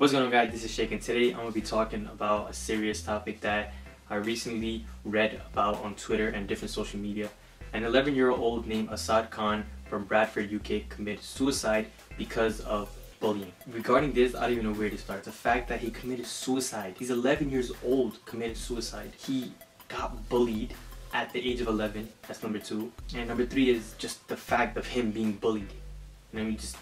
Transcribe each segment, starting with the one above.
What's going on, guys? This is Sheikh, and today I'm going to be talking about a serious topic that I recently read about on Twitter and different social media. An 11-year-old named Asad Khan from Bradford, UK committed suicide because of bullying. Regarding this, I don't even know where to start. The fact that he committed suicide. He's 11 years old, committed suicide. He got bullied at the age of 11. That's number 2. And number 3 is just the fact of him being bullied. You know what I mean? Just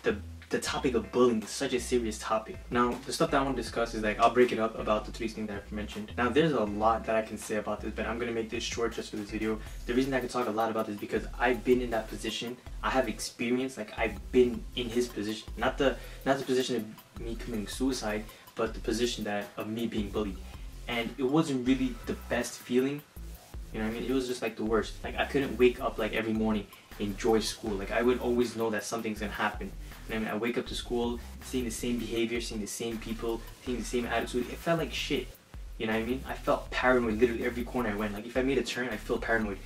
the topic of bullying is such a serious topic. Now, the stuff that I want to discuss is I'll break it up about the 3 things that I've mentioned. Now, there's a lot that I can say about this, but I'm going to make this short just for this video. The reason I can talk a lot about this is because I've been in that position. I have experience, I've been in his position. Not the position of me committing suicide, but the position of me being bullied. And it wasn't really the best feeling. You know what I mean? It was just the worst. I couldn't wake up every morning, enjoy school. I would always know that something's gonna happen. You know what I mean? I wake up to school, seeing the same behavior, seeing the same people, seeing the same attitude. It felt like shit. You know what I mean? I felt paranoid literally every corner I went. If I made a turn, I feel paranoid.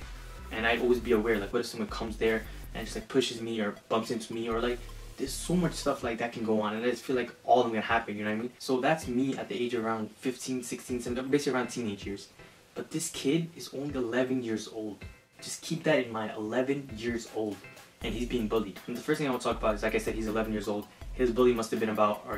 And I'd always be aware, what if someone comes there and just pushes me or bumps into me, or there's so much stuff that can go on, and I just feel all of them gonna happen, you know what I mean? So that's me at the age of around 15, 16, 17, basically around teenage years. But this kid is only 11 years old. Just keep that in mind, 11 years old. And he's being bullied. And the first thing I want to talk about is, like I said, he's 11 years old. His bully must have been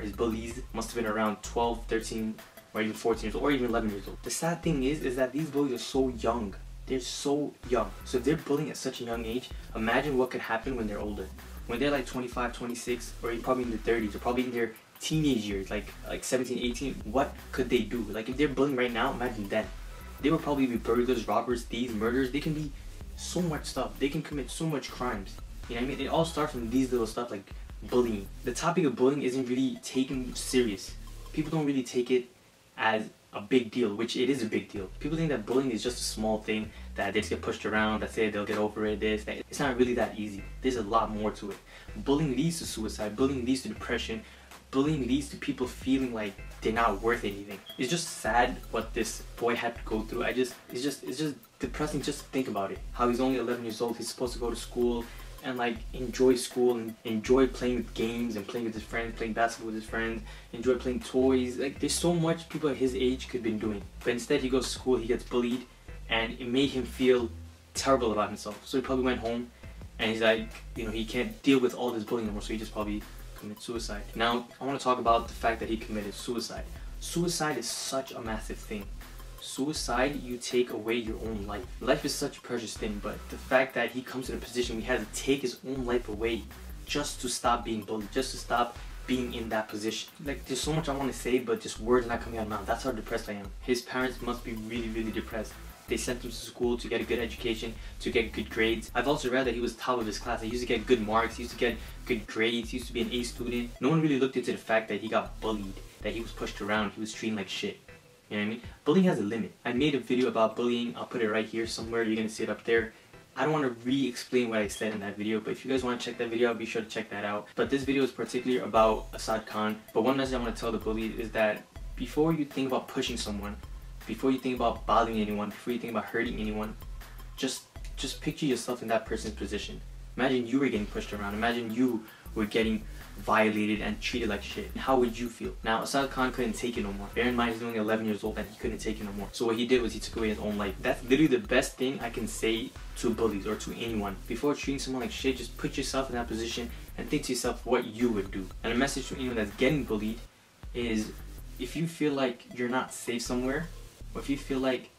his bullies must have been around 12, 13, or even 14 years old, or even 11 years old. The sad thing is that these bullies are so young. They're so young. So if they're bullying at such a young age, imagine what could happen when they're older. When they're 25, 26, or probably in their 30s, or probably in their teenage years, like 17, 18, what could they do? If they're bullying right now, imagine then. They will probably be burglars, robbers, thieves, murderers. They can be so much stuff. They can commit so much crimes. You know what I mean? It all starts from these little stuff like bullying. The topic of bullying isn't really taken serious. People don't really take it as a big deal, which it is a big deal. People think that bullying is just a small thing, that they just get pushed around, that's it, they'll get over it, this, that. It's not really that easy. There's a lot more to it. Bullying leads to suicide. Bullying leads to depression. Bullying leads to people feeling like they're not worth anything. It's just sad what this boy had to go through. It's just depressing just to think about it. How he's only 11 years old, he's supposed to go to school and enjoy school and enjoy playing with games and playing with his friends, playing basketball with his friends, enjoy playing toys. There's so much people at his age could have been doing. But instead he goes to school, he gets bullied, and it made him feel terrible about himself. So he probably went home and he's he can't deal with all this bullying anymore, so he just probably commit suicide. Now, I want to talk about the fact that he committed suicide. Suicide is such a massive thing. Suicide, you take away your own life. Life is such a precious thing, but the fact that he comes in a position where he has to take his own life away just to stop being bullied, just to stop being in that position. There's so much I want to say, but just words not coming out of my mouth. That's how depressed I am. His parents must be really, really depressed. They sent him to school to get a good education, to get good grades. I've also read that he was top of his class. He used to get good marks, he used to get good grades, he used to be an A student. No one really looked into the fact that he got bullied, that he was pushed around, he was treated like shit. You know what I mean? Bullying has a limit. I made a video about bullying. I'll put it right here somewhere. You're going to see it up there. I don't want to re-explain what I said in that video, but if you guys want to check that video out, be sure to check that out. But this video is particularly about Asad Khan. But one message I want to tell the bully is that before you think about pushing someone, before you think about bothering anyone, before you think about hurting anyone, just picture yourself in that person's position. Imagine you were getting pushed around. Imagine you were getting violated and treated like shit. How would you feel? Now, Asad Khan couldn't take it no more. Bear in mind, he's only 11 years old and he couldn't take it no more. So what he did was he took away his own life. That's literally the best thing I can say to bullies or to anyone. Before treating someone like shit, just put yourself in that position and think to yourself what you would do. And a message to anyone that's getting bullied is, if you feel like you're not safe somewhere, or if you feel like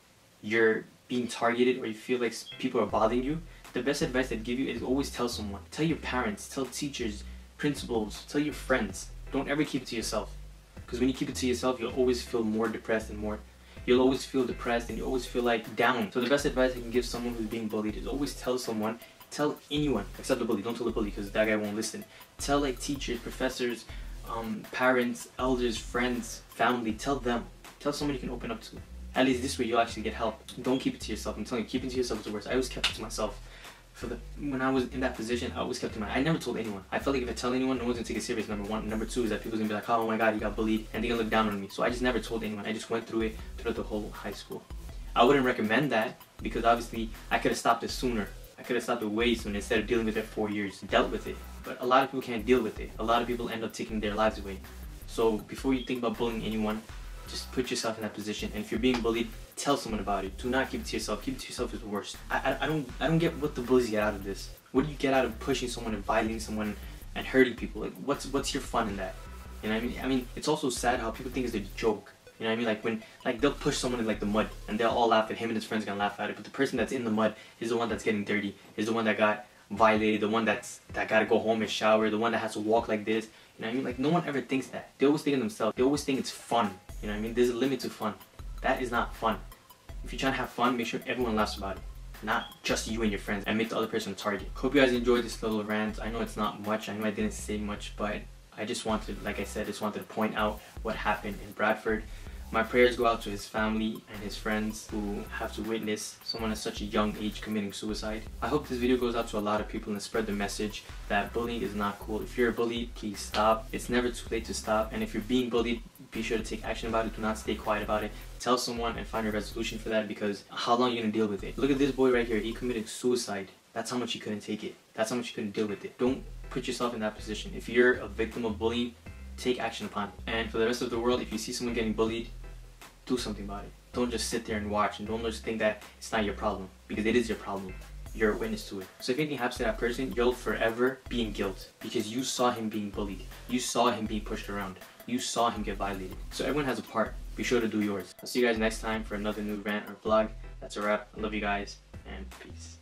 you're being targeted, or you feel like people are bothering you, the best advice I'd give you is always tell someone. Tell your parents, tell teachers, principals, tell your friends. Don't ever keep it to yourself. Because when you keep it to yourself, you'll always feel more depressed and you'll always feel depressed and you always feel down. So the best advice I can give someone who's being bullied is always tell someone, tell anyone, except the bully. Don't tell the bully because that guy won't listen. Tell teachers, professors, parents, elders, friends, family. Tell them. Tell someone you can open up to. At least this way you'll actually get help. Don't keep it to yourself. I'm telling you, keeping it to yourself is the worst. I always kept it to myself. When I was in that position, I always kept it to myself. I never told anyone. I felt like if I tell anyone, no one's gonna take it serious, number one. Number two is that people's gonna be like, oh my god, he got bullied, and they're gonna look down on me. So I just never told anyone. I just went through it throughout the whole high school. I wouldn't recommend that, because obviously I could have stopped it sooner. I could have stopped it way sooner instead of dealing with it for 4 years. Dealt with it. But a lot of people can't deal with it. A lot of people end up taking their lives away. So before you think about bullying anyone, just put yourself in that position. And if you're being bullied, tell someone about it. Do not keep it to yourself. Keep it to yourself is worse. I don't get what the bullies get out of this. What do you get out of pushing someone and violating someone and hurting people? Like, what's your fun in that? You know what I mean? I mean, it's also sad how people think it's a joke. You know what I mean? Like when they'll push someone in like the mud and they'll all laugh at him and his friends gonna laugh at it. But the person that's in the mud is the one that's getting dirty. Is the one that got violated. The one that gotta go home and shower. The one that has to walk like this. You know what I mean? Like no one ever thinks that. They always think of themselves. They always think it's fun. You know what I mean? There's a limit to fun. That is not fun. If you're trying to have fun, make sure everyone laughs about it. Not just you and your friends, and make the other person a target. Hope you guys enjoyed this little rant. I know it's not much. I know I didn't say much, but I just wanted, like I said, just wanted to point out what happened in Bradford. My prayers go out to his family and his friends who have to witness someone at such a young age committing suicide. I hope this video goes out to a lot of people and spread the message that bullying is not cool. If you're a bully, please stop. It's never too late to stop. And if you're being bullied, be sure to take action about it. Do not stay quiet about it. Tell someone and find a resolution for that, because how long are you going to deal with it? Look at this boy right here. He committed suicide. That's how much he couldn't take it. That's how much he couldn't deal with it. Don't put yourself in that position. If you're a victim of bullying, take action upon it. And for the rest of the world, if you see someone getting bullied, do something about it. Don't just sit there and watch, and don't just think that it's not your problem, because it is your problem. You're a witness to it. So if anything happens to that person, you'll forever be in guilt, because you saw him being bullied. You saw him being pushed around. You saw him get violated. So everyone has a part. Be sure to do yours. I'll see you guys next time for another new rant or vlog. That's a wrap. I love you guys, and peace.